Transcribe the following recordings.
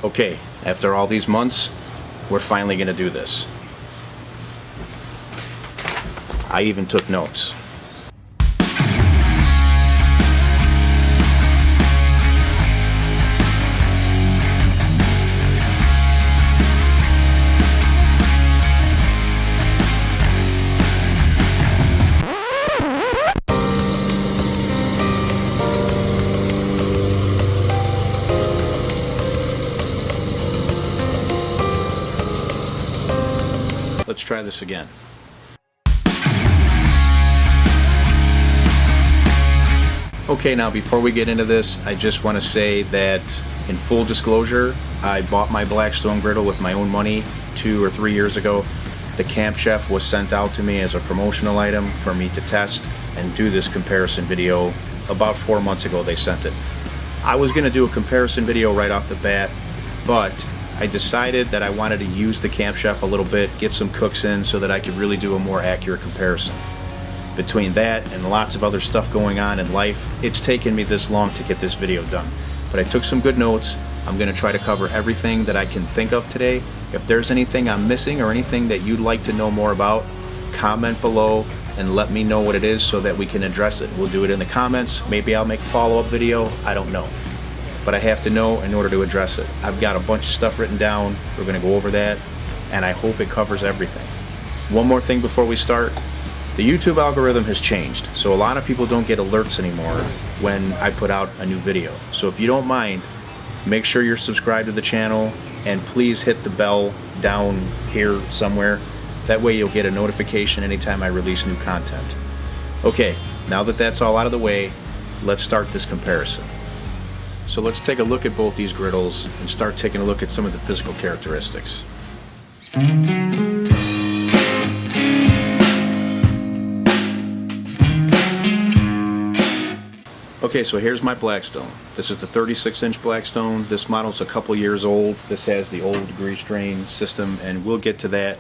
Okay, after all these months, we're finally going to do this. I even took notes. Let's try this again. Okay, now before we get into this, I just want to say that in full disclosure, I bought my Blackstone griddle with my own money 2 or 3 years ago. The Camp Chef was sent out to me as a promotional item for me to test and do this comparison video. About 4 months ago they sent it. I was going to do a comparison video right off the bat, but I decided that I wanted to use the Camp Chef a little bit, get some cooks in so that I could really do a more accurate comparison. Between that and lots of other stuff going on in life, it's taken me this long to get this video done. But I took some good notes. I'm going to try to cover everything that I can think of today. If there's anything I'm missing or anything that you'd like to know more about, comment below and let me know what it is so that we can address it. We'll do it in the comments. Maybe I'll make a follow-up video. I don't know. But I have to know in order to address it. I've got a bunch of stuff written down. We're going to go over that, and I hope it covers everything. One more thing before we start. The YouTube algorithm has changed, so a lot of people don't get alerts anymore when I put out a new video. So if you don't mind, make sure you're subscribed to the channel, and please hit the bell down here somewhere. That way you'll get a notification anytime I release new content. Okay, now that that's all out of the way, let's start this comparison. So let's take a look at both these griddles and start taking a look at some of the physical characteristics. Okay, so here's my Blackstone. This is the 36-inch Blackstone. This model's a couple years old. This has the old grease drain system, and we'll get to that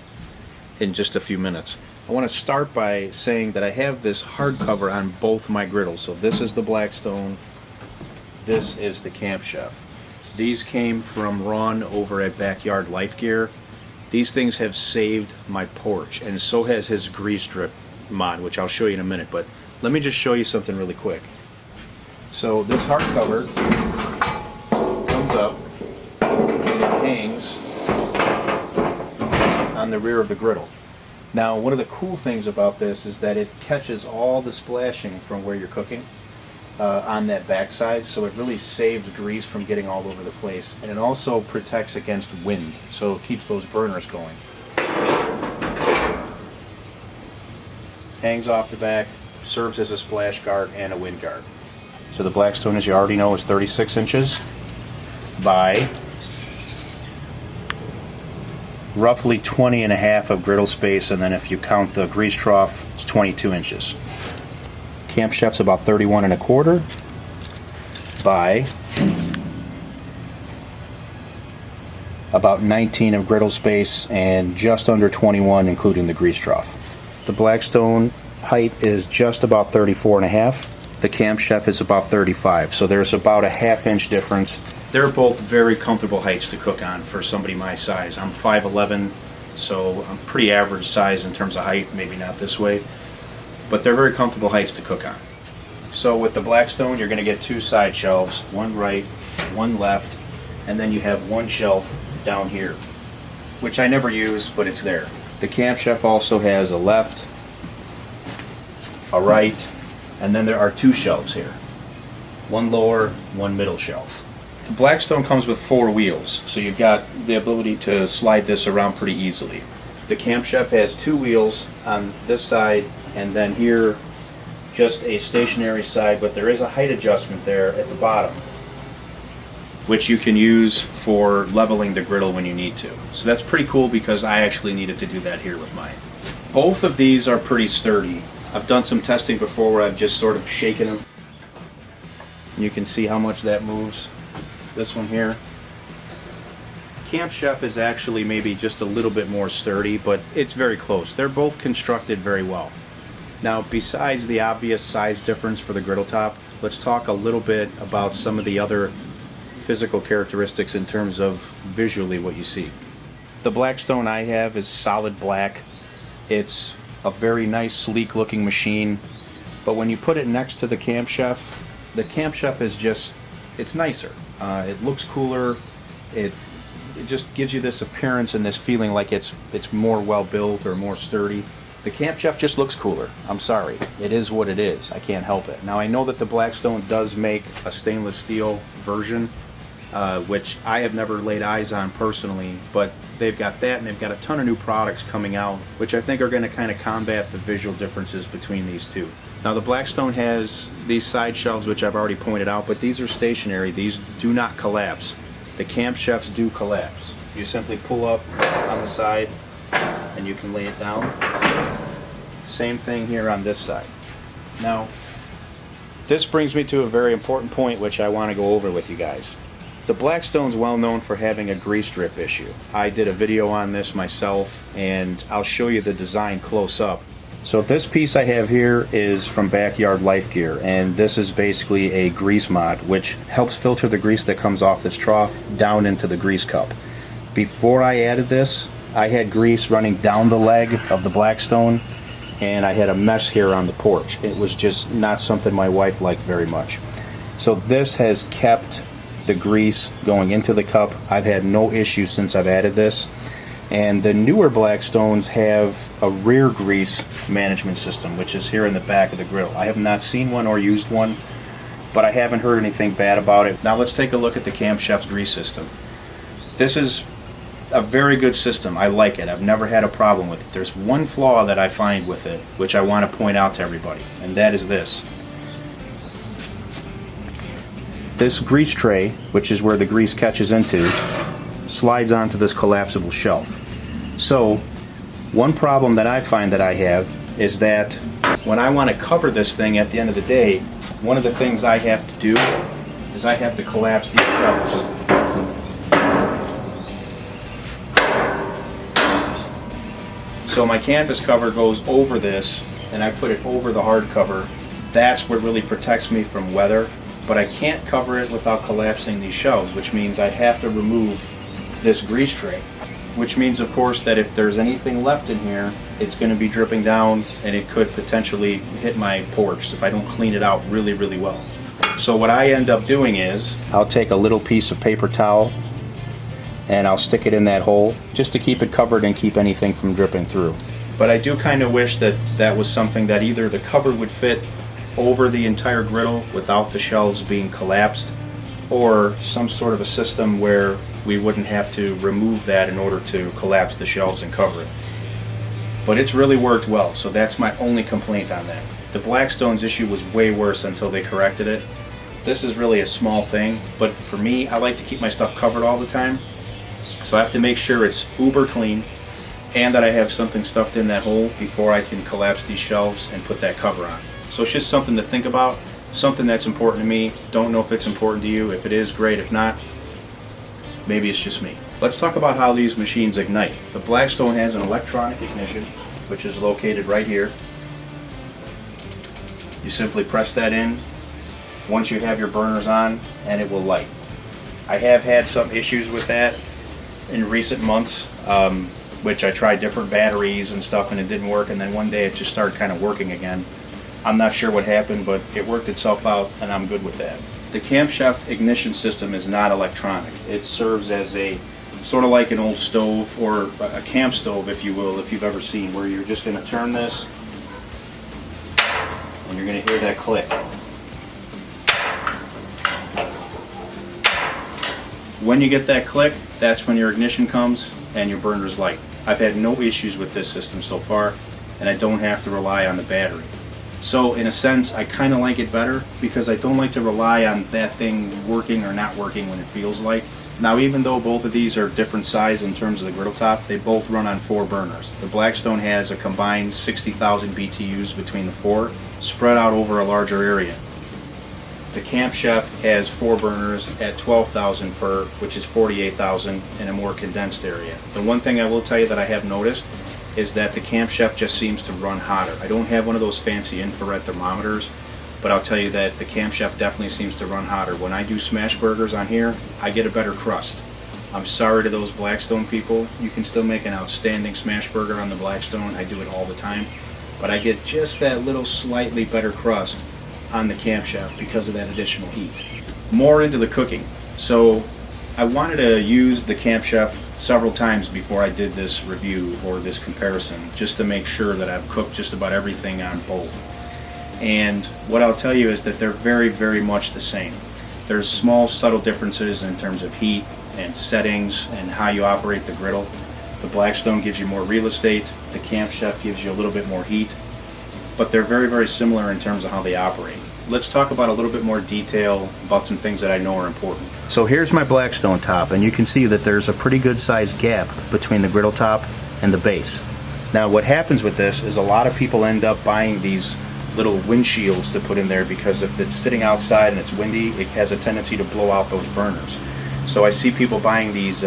in just a few minutes. I want to start by saying that I have this hardcover on both my griddles. So this is the Blackstone. This is the Camp Chef. These came from Ron over at Backyard Life Gear. These things have saved my porch, and so has his grease strip mod, which I'll show you in a minute. But let me just show you something really quick. So this hardcover comes up and it hangs on the rear of the griddle. Now, one of the cool things about this is that it catches all the splashing from where you're cooking. On that backside, so it really saves grease from getting all over the place, and it also protects against wind, so it keeps those burners going. Hangs off the back, serves as a splash guard and a wind guard. So the Blackstone, as you already know, is 36 inches by roughly 20 and a half of griddle space, and then if you count the grease trough, it's 22 inches. Camp Chef's about 31 and a quarter by about 19 of griddle space and just under 21 including the grease trough. The Blackstone height is just about 34 and a half. The Camp Chef is about 35, so there's about a ½ inch difference. They're both very comfortable heights to cook on for somebody my size. I'm 5'11", so I'm pretty average size in terms of height, maybe not this way. But they're very comfortable heights to cook on. So with the Blackstone, you're going to get 2 side shelves, one right, one left, and then you have one shelf down here, which I never use, but it's there. The Camp Chef also has a left, a right, and then there are 2 shelves here. One lower, one middle shelf. The Blackstone comes with 4 wheels, so you've got the ability to slide this around pretty easily. The Camp Chef has 2 wheels on this side, and then here just a stationary side, but there is a height adjustment there at the bottom, which you can use for leveling the griddle when you need to. So that's pretty cool because I actually needed to do that here with mine. Both of these are pretty sturdy. I've done some testing before where I've just sort of shaken them. You can see how much that moves. This one here. Camp Chef is actually maybe just a little bit more sturdy, but it's very close. They're both constructed very well. Now, besides the obvious size difference for the griddle top, let's talk a little bit about some of the other physical characteristics in terms of visually what you see. The Blackstone I have is solid black. It's a very nice, sleek looking machine, but when you put it next to the Camp Chef is just, it's nicer. It looks cooler. It just gives you this appearance and this feeling like it's more well built or more sturdy. The Camp Chef just looks cooler. I'm sorry. It is what it is. I can't help it. Now I know that the Blackstone does make a stainless steel version, which I have never laid eyes on personally, but they've got that and they've got a ton of new products coming out, which I think are going to kind of combat the visual differences between these two. Now the Blackstone has these side shelves, which I've already pointed out, but these are stationary. These do not collapse. The Camp Chefs do collapse. You simply pull up on the side and you can lay it down. Same thing here on this side. Now, this brings me to a very important point which I want to go over with you guys. The Blackstone's well known for having a grease drip issue. I did a video on this myself and I'll show you the design close up. So this piece I have here is from Backyard Life Gear, and this is basically a grease mod which helps filter the grease that comes off this trough down into the grease cup. Before I added this, I had grease running down the leg of the Blackstone and I had a mess here on the porch. It was just not something my wife liked very much. So this has kept the grease going into the cup. I've had no issues since I've added this. And the newer Blackstones have a rear grease management system, which is here in the back of the griddle. I have not seen one or used one, but I haven't heard anything bad about it. Now let's take a look at the Camp Chef's grease system. This is a very good system. I like it. I've never had a problem with it. There's one flaw that I find with it, which I want to point out to everybody, and that is this. This grease tray, which is where the grease catches into, slides onto this collapsible shelf. So one problem that I find that I have is that when I want to cover this thing at the end of the day, one of the things I have to do is I have to collapse these shelves. So my canvas cover goes over this and I put it over the hard cover. That's what really protects me from weather, but I can't cover it without collapsing these shelves, which means I have to remove this grease tray, which means of course that if there's anything left in here, it's going to be dripping down and it could potentially hit my porch if I don't clean it out really, really well. So what I end up doing is I'll take a little piece of paper towel and I'll stick it in that hole just to keep it covered and keep anything from dripping through. But I do kind of wish that that was something that either the cover would fit over the entire griddle without the shelves being collapsed, or some sort of a system where we wouldn't have to remove that in order to collapse the shelves and cover it. But it's really worked well, so that's my only complaint on that. The Blackstone's issue was way worse until they corrected it. This is really a small thing, but for me, I like to keep my stuff covered all the time. So I have to make sure it's uber clean and that I have something stuffed in that hole before I can collapse these shelves and put that cover on. So it's just something to think about, something that's important to me. Don't know if it's important to you. If it is, great. If not, maybe it's just me. Let's talk about how these machines ignite. The Blackstone has an electronic ignition, which is located right here. You simply press that in once you have your burners on and it will light. I have had some issues with that in recent months, which I tried different batteries and stuff and it didn't work, and then one day it just started kind of working again. I'm not sure what happened, but it worked itself out and I'm good with that. The Camp Chef ignition system is not electronic. It serves as a sort of like an old stove, or a camp stove if you will, if you've ever seen, where you're just going to turn this and you're going to hear that click. When you get that click, that's when your ignition comes and your burner's light. I've had no issues with this system so far, and I don't have to rely on the battery. So in a sense, I kind of like it better because I don't like to rely on that thing working or not working when it feels like. Now, even though both of these are different size in terms of the griddle top, they both run on 4 burners. The Blackstone has a combined 60,000 BTUs between the 4, spread out over a larger area. The Camp Chef has 4 burners at 12,000 per, which is 48,000 in a more condensed area. The one thing I will tell you that I have noticed is that the Camp Chef just seems to run hotter. I don't have one of those fancy infrared thermometers, but I'll tell you that the Camp Chef definitely seems to run hotter. When I do smash burgers on here, I get a better crust. I'm sorry to those Blackstone people. You can still make an outstanding smash burger on the Blackstone. I do it all the time. But I get just that little slightly better crust on the Camp Chef because of that additional heat. More into the cooking. So I wanted to use the Camp Chef several times before I did this review or this comparison, just to make sure that I've cooked just about everything on both. And what I'll tell you is that they're very, very much the same. There's small, subtle differences in terms of heat and settings and how you operate the griddle. The Blackstone gives you more real estate. The Camp Chef gives you a little bit more heat. But they're very, very similar in terms of how they operate. Let's talk about a little bit more detail about some things that I know are important. So here's my Blackstone top, and you can see that there's a pretty good sized gap between the griddle top and the base. Now what happens with this is a lot of people end up buying these little windshields to put in there because if it's sitting outside and it's windy, it has a tendency to blow out those burners. So I see people buying these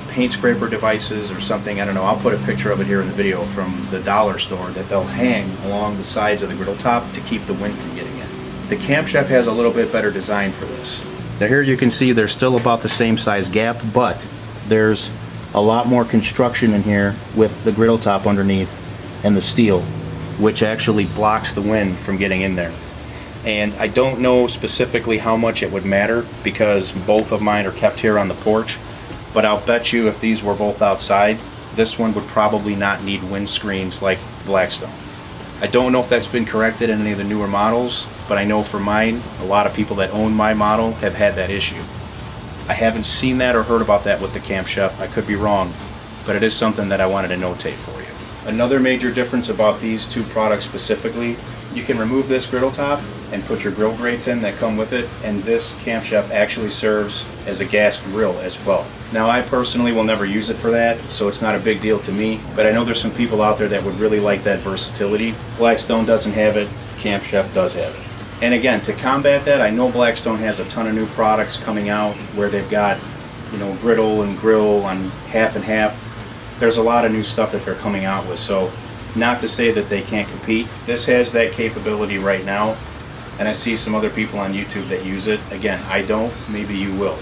paint scraper devices or something. I don't know, I'll put a picture of it here in the video from the dollar store that they'll hang along the sides of the griddle top to keep the wind from getting in. The Camp Chef has a little bit better design for this. Now here you can see there's still about the same size gap, but there's a lot more construction in here with the griddle top underneath and the steel, which actually blocks the wind from getting in there. And I don't know specifically how much it would matter because both of mine are kept here on the porch, but I'll bet you if these were both outside, this one would probably not need wind screens like the Blackstone. I don't know if that's been corrected in any of the newer models, but I know for mine, a lot of people that own my model have had that issue. I haven't seen that or heard about that with the Camp Chef. I could be wrong, but it is something that I wanted to notate for you. Another major difference about these two products specifically, you can remove this griddle top and put your grill grates in that come with it, and this Camp Chef actually serves as a gas grill as well. Now I personally will never use it for that, so it's not a big deal to me, but I know there's some people out there that would really like that versatility. Blackstone doesn't have it, Camp Chef does have it. And again, to combat that, I know Blackstone has a ton of new products coming out where they've got, you know, griddle and grill on half and half. There's a lot of new stuff that they're coming out with, so not to say that they can't compete. This has that capability right now, and I see some other people on YouTube that use it. Again, I don't, maybe you will.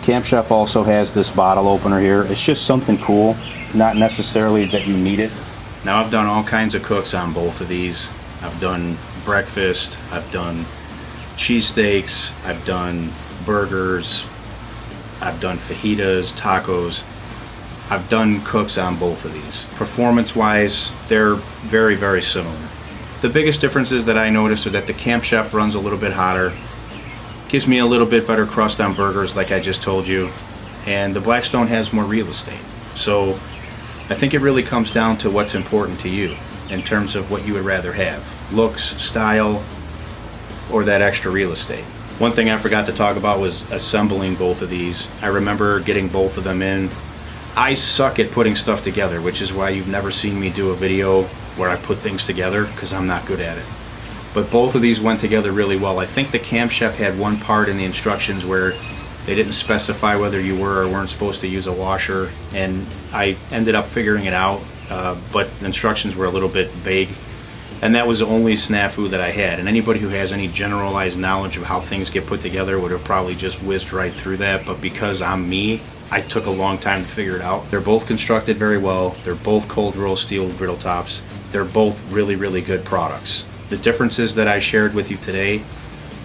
Camp Chef also has this bottle opener here. It's just something cool, not necessarily that you need it. Now I've done all kinds of cooks on both of these. I've done breakfast, I've done cheesesteaks, I've done burgers, I've done fajitas, tacos. I've done cooks on both of these. Performance-wise, they're very, very similar. The biggest differences that I noticed are that the Camp Chef runs a little bit hotter, gives me a little bit better crust on burgers like I just told you, and the Blackstone has more real estate. So I think it really comes down to what's important to you in terms of what you would rather have. Looks, style, or that extra real estate. One thing I forgot to talk about was assembling both of these. I remember getting both of them in. I suck at putting stuff together, which is why you've never seen me do a video where I put things together, because I'm not good at it. But both of these went together really well. I think the Camp Chef had one part in the instructions where they didn't specify whether you were or weren't supposed to use a washer, and I ended up figuring it out, but the instructions were a little bit vague. And that was the only snafu that I had. And anybody who has any generalized knowledge of how things get put together would have probably just whizzed right through that. But because I'm me, I took a long time to figure it out. They're both constructed very well. They're both cold roll steel griddle tops. They're both really, really good products. The differences that I shared with you today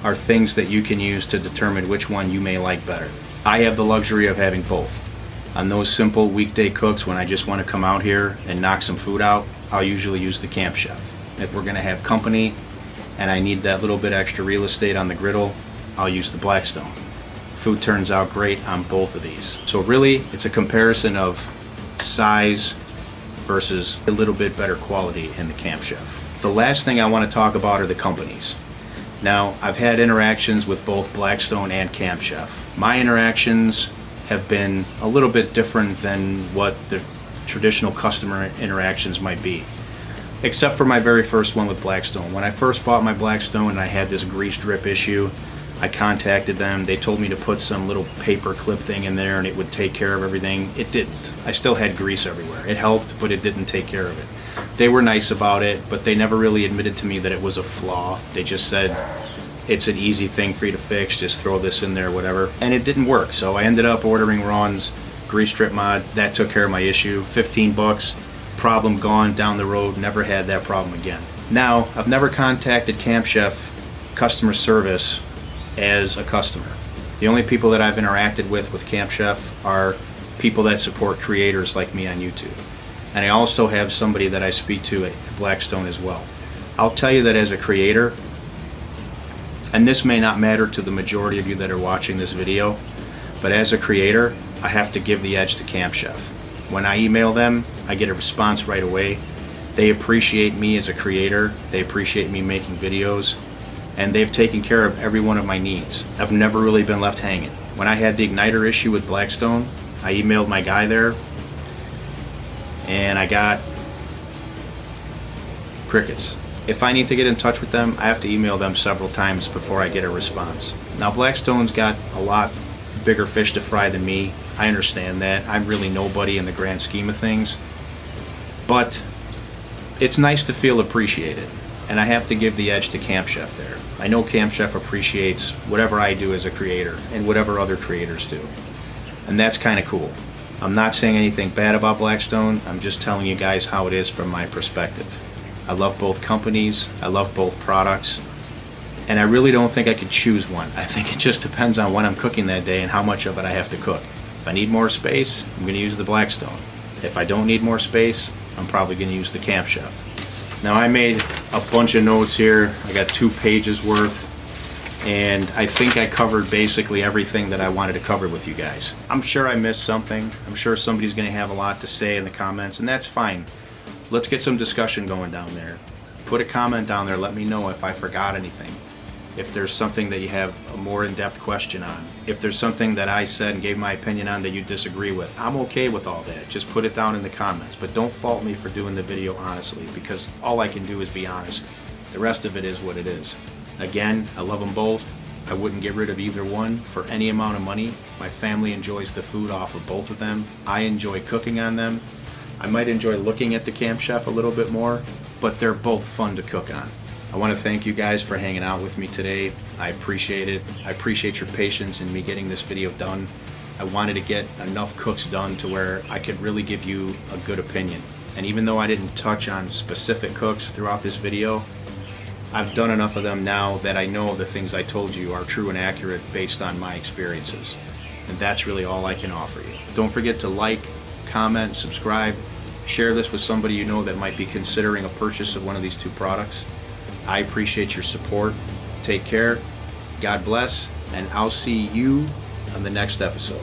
are things that you can use to determine which one you may like better. I have the luxury of having both. On those simple weekday cooks, when I just want to come out here and knock some food out, I'll usually use the Camp Chef. If we're going to have company and I need that little bit extra real estate on the griddle, I'll use the Blackstone. Food turns out great on both of these. So really, it's a comparison of size versus a little bit better quality in the Camp Chef. The last thing I want to talk about are the companies. Now, I've had interactions with both Blackstone and Camp Chef. My interactions have been a little bit different than what the traditional customer interactions might be. Except for my very first one with Blackstone. When I first bought my Blackstone and I had this grease drip issue, I contacted them. They told me to put some little paper clip thing in there and it would take care of everything. It didn't. I still had grease everywhere. It helped, but it didn't take care of it. They were nice about it, but they never really admitted to me that it was a flaw. They just said, it's an easy thing for you to fix, just throw this in there, whatever. And it didn't work, so I ended up ordering Ron's grease strip mod. That took care of my issue. 15 bucks, problem gone, down the road, never had that problem again. Now, I've never contacted Camp Chef customer service as a customer. The only people that I've interacted with Camp Chef are people that support creators like me on YouTube. And I also have somebody that I speak to at Blackstone as well. I'll tell you that as a creator, and this may not matter to the majority of you that are watching this video, but as a creator, I have to give the edge to Camp Chef. When I email them, I get a response right away. They appreciate me as a creator, they appreciate me making videos, and they've taken care of every one of my needs. I've never really been left hanging. When I had the igniter issue with Blackstone, I emailed my guy there, and I got crickets. If I need to get in touch with them, I have to email them several times before I get a response. Now, Blackstone's got a lot bigger fish to fry than me. I understand that. I'm really nobody in the grand scheme of things. But it's nice to feel appreciated, and I have to give the edge to Camp Chef there. I know Camp Chef appreciates whatever I do as a creator and whatever other creators do. And that's kind of cool. I'm not saying anything bad about Blackstone. I'm just telling you guys how it is from my perspective. I love both companies. I love both products. And I really don't think I could choose one. I think it just depends on what I'm cooking that day and how much of it I have to cook. If I need more space, I'm going to use the Blackstone. If I don't need more space, I'm probably going to use the Camp Chef. Now, I made a bunch of notes here. I got 2 pages worth, and I think I covered basically everything that I wanted to cover with you guys. I'm sure I missed something. I'm sure somebody's going to have a lot to say in the comments, and that's fine. Let's get some discussion going down there. Put a comment down there. Let me know if I forgot anything. If there's something that you have a more in-depth question on. If there's something that I said and gave my opinion on that you disagree with. I'm okay with all that. Just put it down in the comments. But don't fault me for doing the video honestly, because all I can do is be honest. The rest of it is what it is. Again, I love them both. I wouldn't get rid of either one for any amount of money. My family enjoys the food off of both of them. I enjoy cooking on them. I might enjoy looking at the Camp Chef a little bit more, but they're both fun to cook on. I want to thank you guys for hanging out with me today. I appreciate it. I appreciate your patience in me getting this video done. I wanted to get enough cooks done to where I could really give you a good opinion. And even though I didn't touch on specific cooks throughout this video, I've done enough of them now that I know the things I told you are true and accurate based on my experiences. And that's really all I can offer you. Don't forget to like, comment, subscribe, share this with somebody you know that might be considering a purchase of one of these 2 products. I appreciate your support. Take care. God bless. And I'll see you on the next episode.